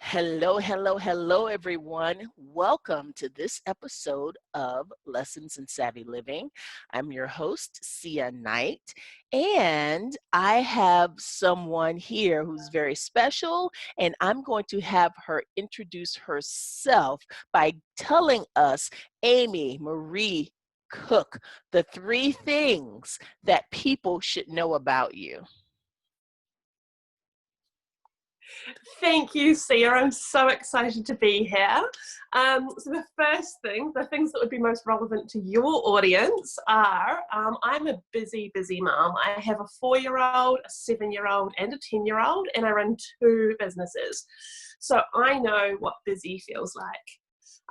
Hello, hello, hello, everyone. Welcome to this episode of Lessons in Savvy Living. I'm your host, Sia Knight, and I have someone here who's very special, and I'm going to have her introduce herself by telling us, Amy Maree Cook, the three things that people should know about you. Thank you, Sia. I'm so excited to be here. So the first thing, the things that would be most relevant to your audience are, I'm a busy mom. I have a 4-year-old, a 7-year-old, and a 10-year-old, and I run 2 businesses. So I know what busy feels like.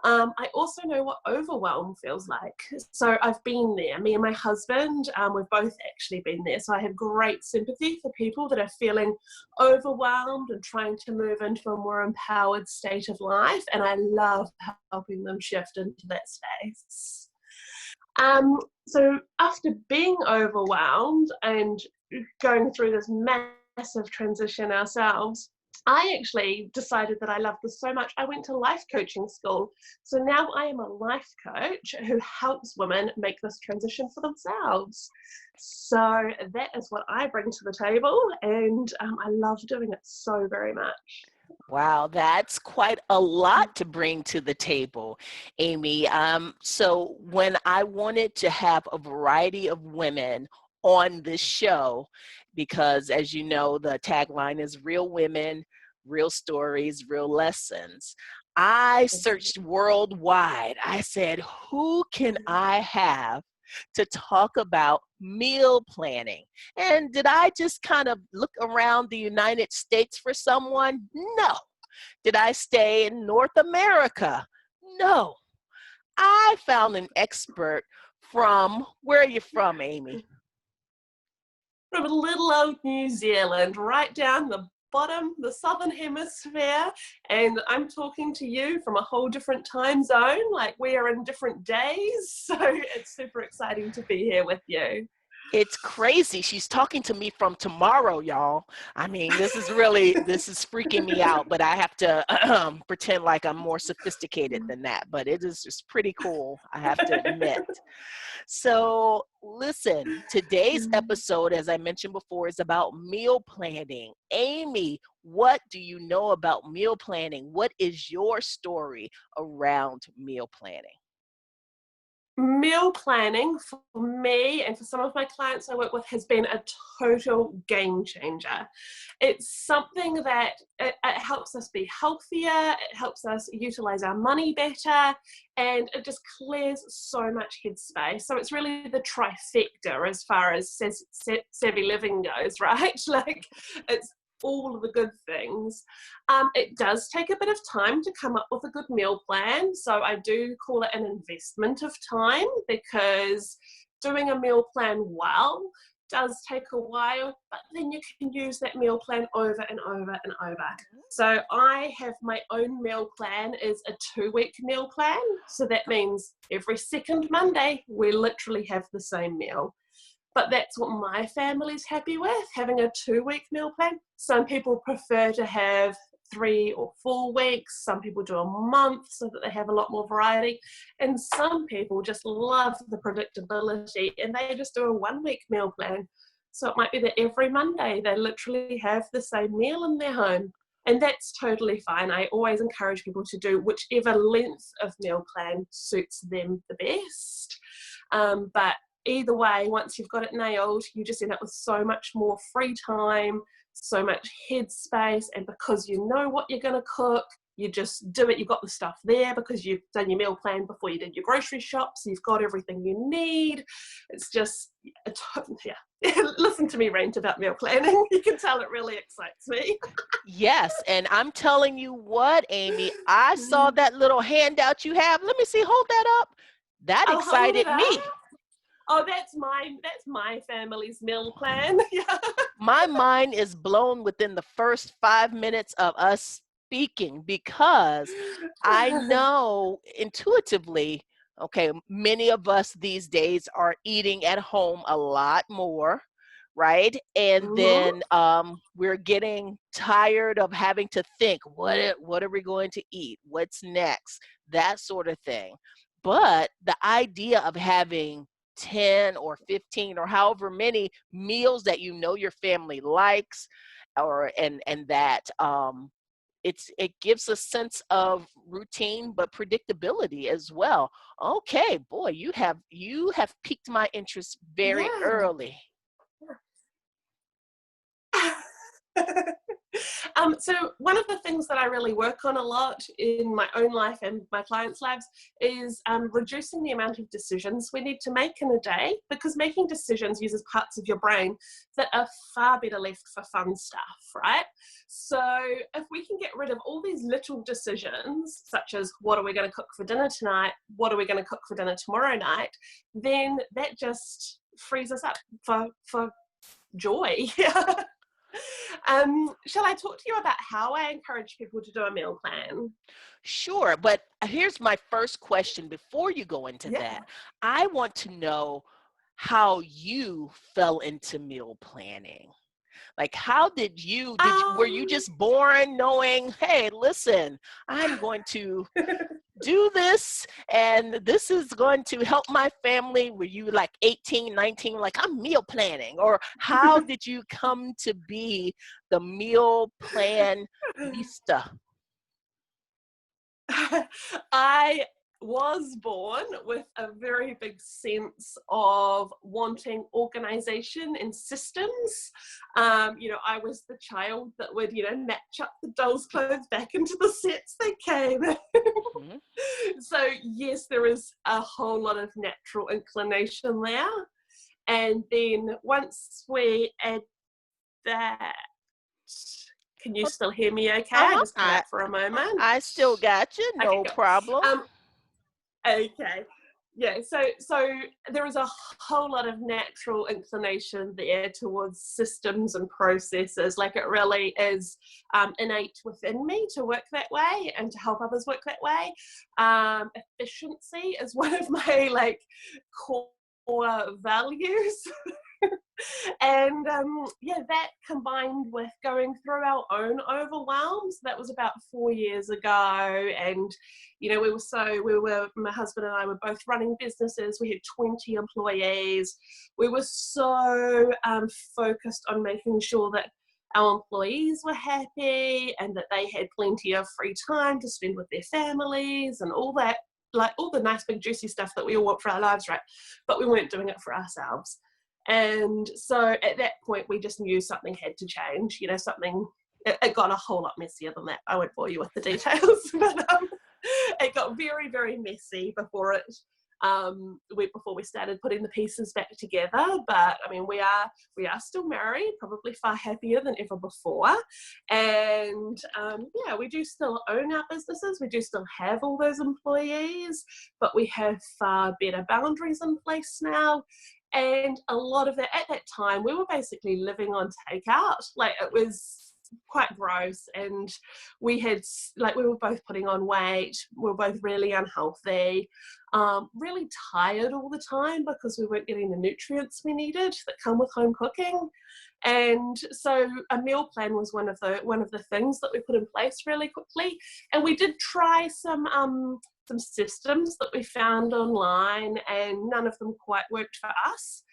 I also know what overwhelm feels like. So I've been there. Me and my husband, we've both actually been there. So I have great sympathy for people that are feeling overwhelmed and trying to move into a more empowered state of life. And I love helping them shift into that space. So after being overwhelmed and going through this massive transition ourselves, I actually decided that I loved this so much, I went to life coaching school. So now I am a life coach who helps women make this transition for themselves. So that is what I bring to the table, and I love doing it so very much. Wow, that's quite a lot to bring to the table, Amy. So when I wanted to have a variety of women on this show, because as you know, the tagline is real women, real stories, real lessons. I searched worldwide. I said, who can I have to talk about meal planning? And did I just kind of look around the United States for someone? No. Did I stay in North America? No. I found an expert from, where are you from, Amy? From little old New Zealand, right down the bottom, the southern hemisphere, and I'm talking to you from a whole different time zone, like we are in different days, so it's super exciting to be here with you. It's crazy. She's talking to me from tomorrow, y'all. I mean, this is freaking me out, but I have to pretend like I'm more sophisticated than that. But it is just pretty cool, I have to admit. So listen, today's episode, as I mentioned before, is about meal planning. Amy, what do you know about meal planning? What is your story around meal planning? Meal planning for me and for some of my clients I work with has been a total game changer. It's something that it helps us be healthier, it helps us utilize our money better, and it just clears so much headspace. So it's really the trifecta as far as savvy living goes, right? Like it's all of the good things. It does take a bit of time to come up with a good meal plan. So I do call it an investment of time, because doing a meal plan well does take a while, but then you can use that meal plan over and over and over. So I have my own meal plan is a 2-week meal plan. So that means every second Monday, we literally have the same meal. But that's what my family's happy with, having a 2-week meal plan. Some people prefer to have 3 or 4 weeks. Some people do a month so that they have a lot more variety. And some people just love the predictability and they just do a 1-week meal plan. So it might be that every Monday they literally have the same meal in their home. And that's totally fine. I always encourage people to do whichever length of meal plan suits them the best. But either way, once you've got it nailed, you just end up with so much more free time, so much headspace, and because you know what you're going to cook, you just do it. You've got the stuff there because you've done your meal plan before you did your grocery shop, so you've got everything you need. It's just, yeah. Listen to me rant about meal planning. You can tell it really excites me. Yes, and I'm telling you what, Amy, I saw that little handout you have. Let me see, hold that up. That I'll hold it excited up. me. Oh, that's my family's meal plan. Yeah. My mind is blown within the first 5 minutes of us speaking, because I know intuitively, okay, many of us these days are eating at home a lot more. right? And Mhm. then we're getting tired of having to think, what are we going to eat? What's next? That sort of thing. But the idea of having 10 or 15 or however many meals that you know your family likes, or and that it gives a sense of routine but predictability as well. Okay, boy, you have piqued my interest very Yeah. early. So one of the things that I really work on a lot in my own life and my clients' lives is reducing the amount of decisions we need to make in a day, because making decisions uses parts of your brain that are far better left for fun stuff, right? So if we can get rid of all these little decisions, such as what are we going to cook for dinner tonight, what are we going to cook for dinner tomorrow night, then that just frees us up for joy. Shall I talk to you about how I encourage people to do a meal plan? Sure, but here's my first question before you go into Yeah. that. I want to know how you fell into meal planning. Like, how were you Um, just born knowing, hey, listen, I'm going to do this and this is going to help my family? Were you like 18, 19, like I'm meal planning? Or how did you come to be the meal plan Lista? I was born with a very big sense of wanting organization and systems. I was the child that would, match up the dolls' clothes back into the sets they came. Mhm. So, yes, there is a whole lot of natural inclination there. And then once we add that, can you still hear me okay? I Uh-huh. just cut out for a moment. I still got you, Okay, no good. problem. Um, okay. Yeah, so there is a whole lot of natural inclination there towards systems and processes. Like it really is innate within me to work that way and to help others work that way. Efficiency is one of my core values. And yeah, that combined with going through our own overwhelms, that was about 4 years ago. And my husband and I were both running businesses. We had 20 employees. We were so focused on making sure that our employees were happy and that they had plenty of free time to spend with their families and all that, like all the nice big juicy stuff that we all want for our lives, right? But we weren't doing it for ourselves. And so at that point, we just knew something had to change. It got a whole lot messier than that. I won't bore you with the details, but it got very, very messy before we started putting the pieces back together. But I mean, we are still married, probably far happier than ever before. And yeah, we do still own our businesses. We do still have all those employees, but we have far better boundaries in place now. And a lot of that, at that time, we were basically living on takeout. Like it was quite gross. And we were both putting on weight. We were both really unhealthy, really tired all the time because we weren't getting the nutrients we needed that come with home cooking. And so a meal plan was one of the things that we put in place really quickly. And we did try some systems that we found online, and none of them quite worked for us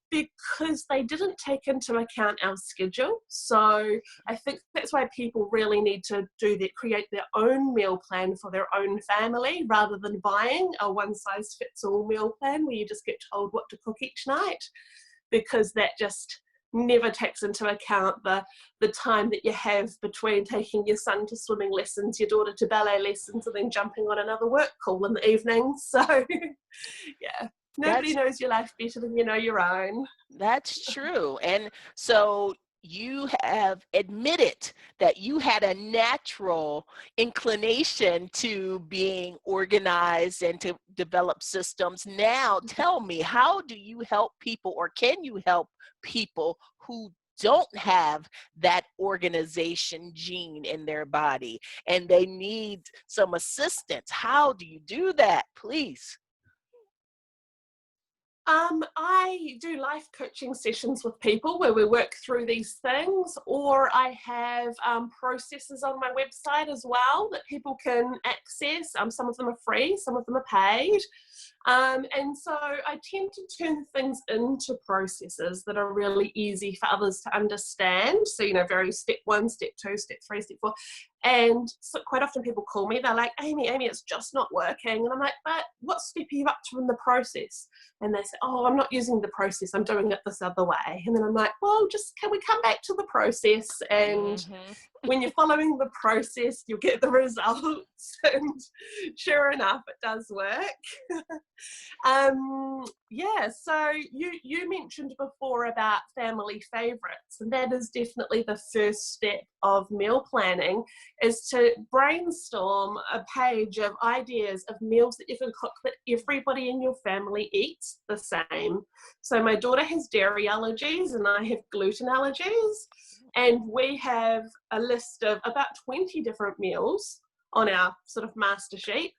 because they didn't take into account our schedule. So I think that's why people really need to create their own meal plan for their own family rather than buying a one size fits all meal plan where you just get told what to cook each night, because that just never takes into account the time that you have between taking your son to swimming lessons, your daughter to ballet lessons, and then jumping on another work call in the evening. So yeah, nobody That's knows your life better than you know your own. That's true. And so you have admitted that you had a natural inclination to being organized and to develop systems. Now, tell me, how do you help people, or can you help people who don't have that organization gene in their body and they need some assistance? How do you do that? Please. I do life coaching sessions with people where we work through these things, or I have processes on my website as well that people can access. Some of them are free, some of them are paid. And so I tend to turn things into processes that are really easy for others to understand. So, very step 1, step 2, step 3, step 4. And so quite often people call me, they're like, Amy, it's just not working. And I'm like, but what step are you up to in the process? And they say, oh, I'm not using the process, I'm doing it this other way. And then I'm like, well, can we come back to the process? And when you're following the process, you'll get the results. And sure enough, it does work. So you mentioned before about family favorites, and that is definitely the first step of meal planning, is to brainstorm a page of ideas of meals that you can cook that everybody in your family eats the same. So my daughter has dairy allergies and I have gluten allergies, and we have a list of about 20 different meals on our sort of master sheet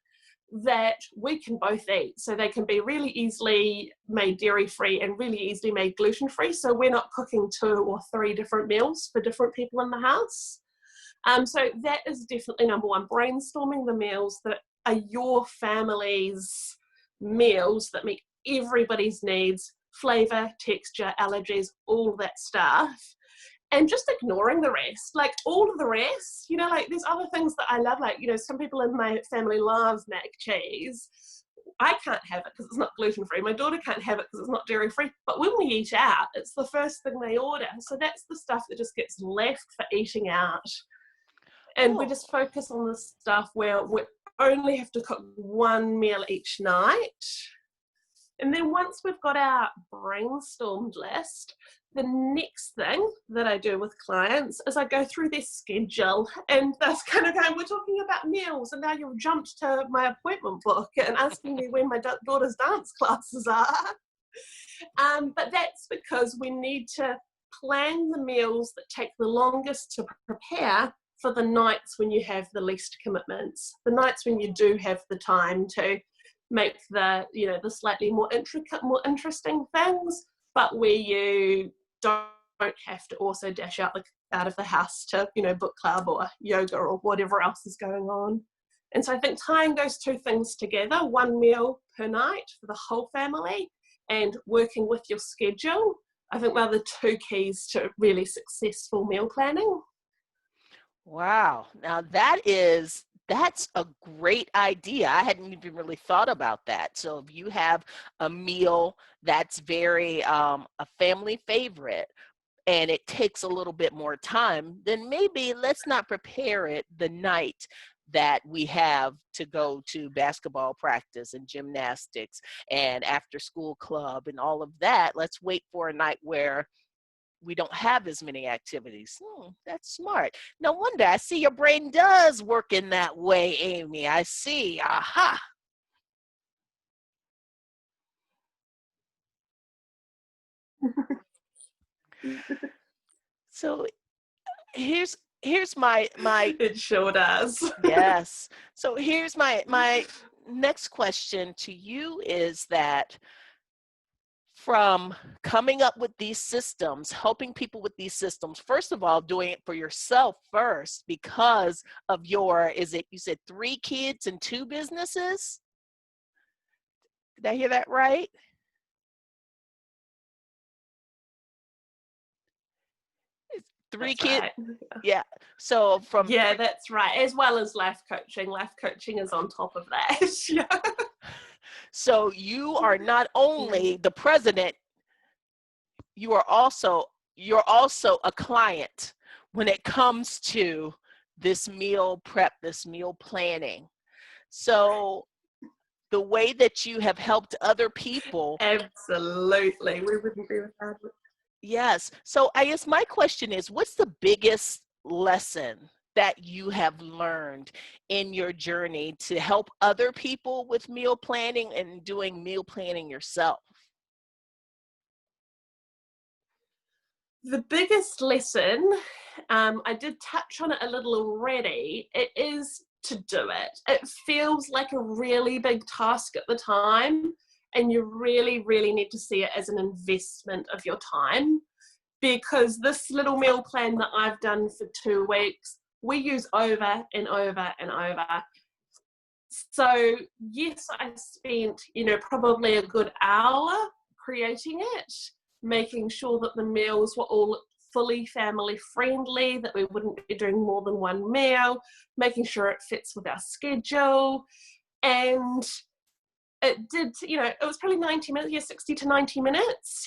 that we can both eat. So they can be really easily made dairy-free and really easily made gluten-free. So we're not cooking 2 or 3 different meals for different people in the house. So that is definitely number one, brainstorming the meals that are your family's meals that meet everybody's needs, flavour, texture, allergies, all that stuff. And just ignoring the rest, like all of the rest, there's other things that I love, some people in my family love mac cheese. I can't have it because it's not gluten-free. My daughter can't have it because it's not dairy-free. But when we eat out, it's the first thing they order. So that's the stuff that just gets left for eating out. And we just focus on the stuff where we only have to cook 1 meal each night. And then once we've got our brainstormed list, the next thing that I do with clients is I go through their schedule, and that's kind of going, we're talking about meals, and now you've jumped to my appointment book and asking me when my daughter's dance classes are. But that's because we need to plan the meals that take the longest to prepare for the nights when you have the least commitments, the nights when you do have the time to make the slightly more intricate, more interesting things, but where you don't have to also dash out of the house to book club or yoga or whatever else is going on. And so I think tying those 2 things together, 1 meal per night for the whole family and working with your schedule, I think are the 2 keys to really successful meal planning. Wow. Now that's a great idea. I hadn't even really thought about that. So if you have a meal that's very a family favorite and it takes a little bit more time, then maybe let's not prepare it the night that we have to go to basketball practice and gymnastics and after school club and all of that. Let's wait for a night where we don't have as many activities. That's smart. No wonder. I see your brain does work in that way, Amy. I see. Aha. So here's my It sure does. yes. So here's my next question to you is that from coming up with these systems, helping people with these systems, first of all, doing it for yourself first because of you said 3 kids and 2 businesses? Did I hear that right? It's 3 That's kids. right. Yeah. So Yeah, that's right. As well as life coaching. Life coaching is on top of that. Yeah. So you are not only the president, you're also a client when it comes to this meal prep, this meal planning. So the way that you have helped other people. Absolutely. We wouldn't be without it. Yes. So I guess my question is, what's the biggest lesson that you have learned in your journey to help other people with meal planning and doing meal planning yourself? The biggest lesson, I did touch on it a little already, it is to do it. It feels like a really big task at the time, and you really, really need to see it as an investment of your time, because this little meal plan that I've done for 2 weeks, we use over and over and over. So yes, I spent, probably a good hour creating it, making sure that the meals were all fully family friendly, that we wouldn't be doing more than one meal, making sure it fits with our schedule. And it did, it was probably 90 minutes, 60 to 90 minutes,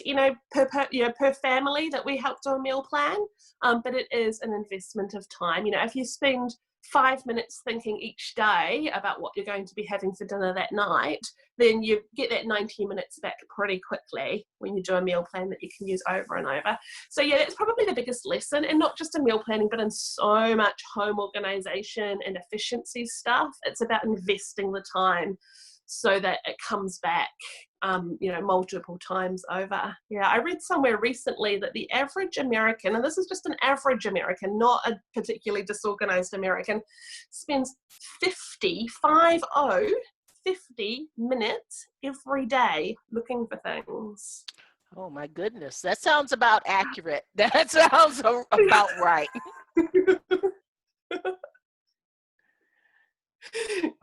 per family that we helped do a meal plan. But it is an investment of time. If you spend 5 minutes thinking each day about what you're going to be having for dinner that night, then you get that 90 minutes back pretty quickly when you do a meal plan that you can use over and over. So yeah, that's probably the biggest lesson, and not just in meal planning, but in so much home organization and efficiency stuff. It's about investing the time so that it comes back, multiple times over. Yeah, I read somewhere recently that the average American, and this is just an average American, not a particularly disorganized American, spends 50 minutes every day looking for things. Oh my goodness, that sounds about accurate. That sounds about right.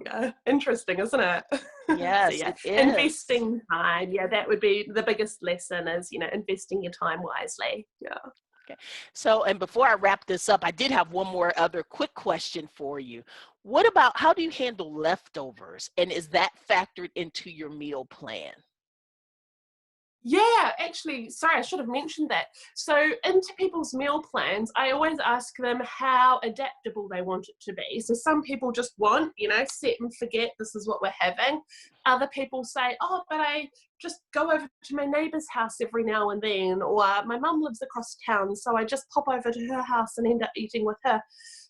Yeah, interesting, isn't it? Yes, So, yeah, it is. investing time. Yeah, that would be the biggest lesson, is, investing your time wisely. Yeah. Okay. So, and before I wrap this up, I did have one more other quick question for you. What about, how do you handle leftovers? And is that factored into your meal plan? Yeah, actually, sorry, I should have mentioned that. So into people's meal plans, I always ask them how adaptable they want it to be. So some people just want, set and forget, this is what we're having. Other people say, oh, but I just go over to my neighbour's house every now and then, or my mum lives across town, so I just pop over to her house and end up eating with her.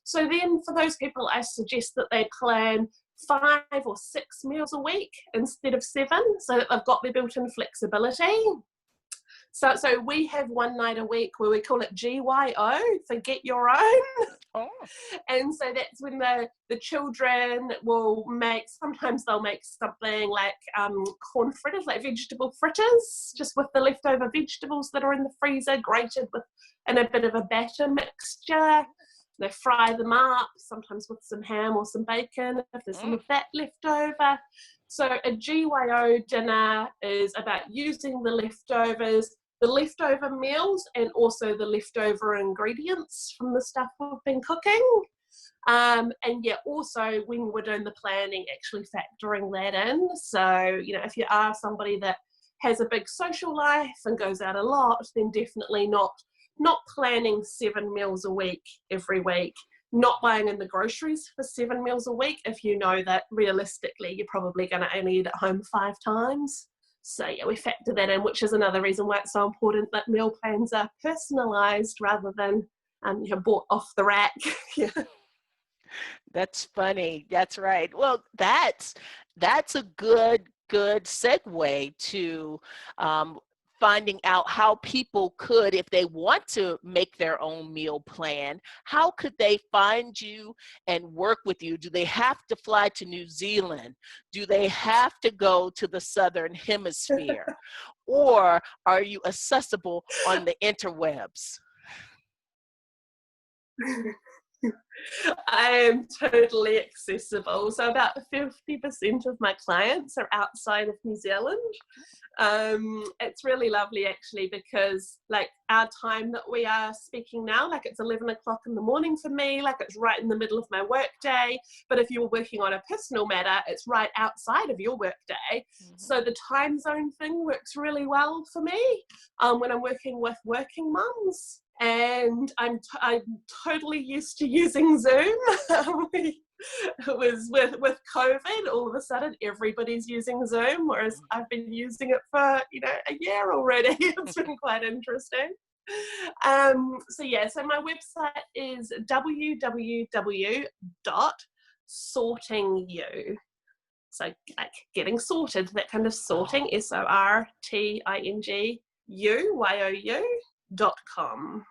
So then for those people, I suggest that they plan 5 or 6 meals a week instead of 7, so that they've got their built-in flexibility. So we have one night a week where we call it GYO, forget your own. Oh. And so that's when the children will sometimes they'll make something like corn fritters, like vegetable fritters, just with the leftover vegetables that are in the freezer, grated in a bit of a batter mixture. They fry them up, sometimes with some ham or some bacon, if there's some of that left over. So a GYO dinner is about using the leftover meals, and also the leftover ingredients from the stuff we've been cooking. And yeah, also when we're doing the planning, actually factoring that in. So, if you are somebody that has a big social life and goes out a lot, then definitely not planning 7 meals a week every week, not buying in the groceries for 7 meals a week if you know that realistically you're probably going to only eat at home 5 times. So yeah, we factor that in, which is another reason why it's so important that meal plans are personalised rather than bought off the rack. Yeah. That's funny. That's right. Well, that's a good segue to finding out how people could, if they want to make their own meal plan, how could they find you and work with you? Do they have to fly to New Zealand? Do they have to go to the Southern Hemisphere? Or are you accessible on the interwebs? I am totally accessible. So about 50% of my clients are outside of New Zealand. It's really lovely actually, because like our time that we are speaking now, like it's 11 o'clock in the morning for me, like it's right in the middle of my work day. But if you're working on a personal matter, it's right outside of your work day. Mm-hmm. So the time zone thing works really well for me when I'm working with working mums. And I'm totally used to using Zoom. It was with COVID, all of a sudden everybody's using Zoom, whereas I've been using it for a year already. It's been quite interesting. So my website is www.sortingyou. So like getting sorted, that kind of sorting, SORTINGYOU.com.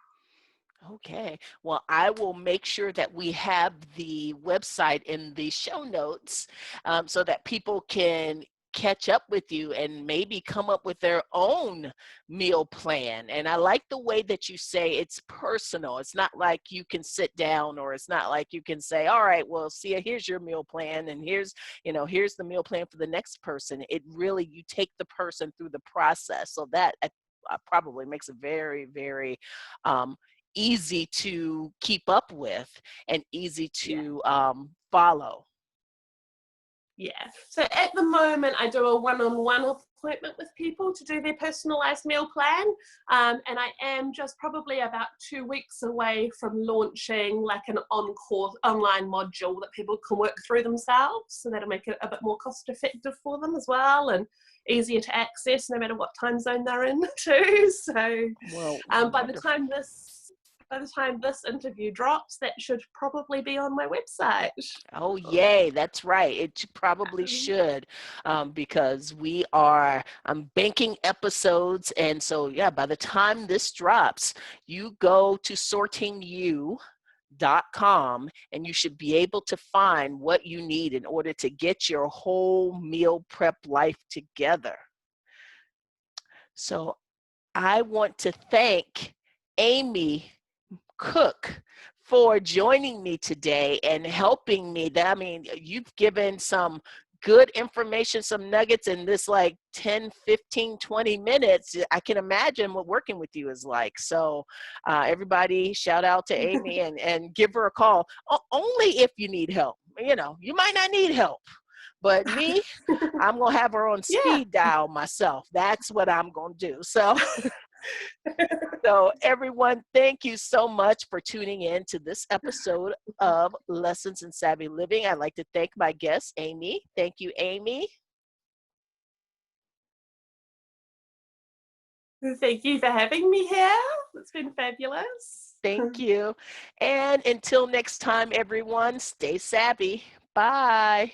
Okay. Well, I will make sure that we have the website in the show notes so that people can catch up with you and maybe come up with their own meal plan. And I like the way that you say it's personal. It's not like you can sit down, or it's not like you can say, all right, well, see, here's your meal plan, and here's the meal plan for the next person. It really, you take the person through the process. So that probably makes it very, very easy to keep up with and easy Yeah. to follow. Yeah. So at the moment, I do a one-on-one appointment with people to do their personalized meal plan. And I am just probably about 2 weeks away from launching like an on-course online module that people can work through themselves. So that'll make it a bit more cost effective for them as well, and easier to access no matter what time zone they're in too. So Well, by the wonderful. time this interview drops, that should probably be on my website. Oh, yay. That's right. It probably should, because I'm banking episodes. And so, yeah, by the time this drops, you go to sortingyou.com and you should be able to find what you need in order to get your whole meal prep life together. So I want to thank Amy Cook for joining me today and helping me. I mean, you've given some good information, some nuggets in this like 10, 15, 20 minutes. I can imagine what working with you is like. So everybody shout out to Amy and give her a call. Only if you need help. You might not need help. But me, I'm going to have her on Yeah. speed dial myself. That's what I'm going to do. So everyone, thank you so much for tuning in to this episode of Lessons in Savvy Living. I'd like to thank my guest, Amy. Thank you, Amy. Thank you for having me here. It's been fabulous. Thank you. And until next time, everyone, stay savvy. Bye.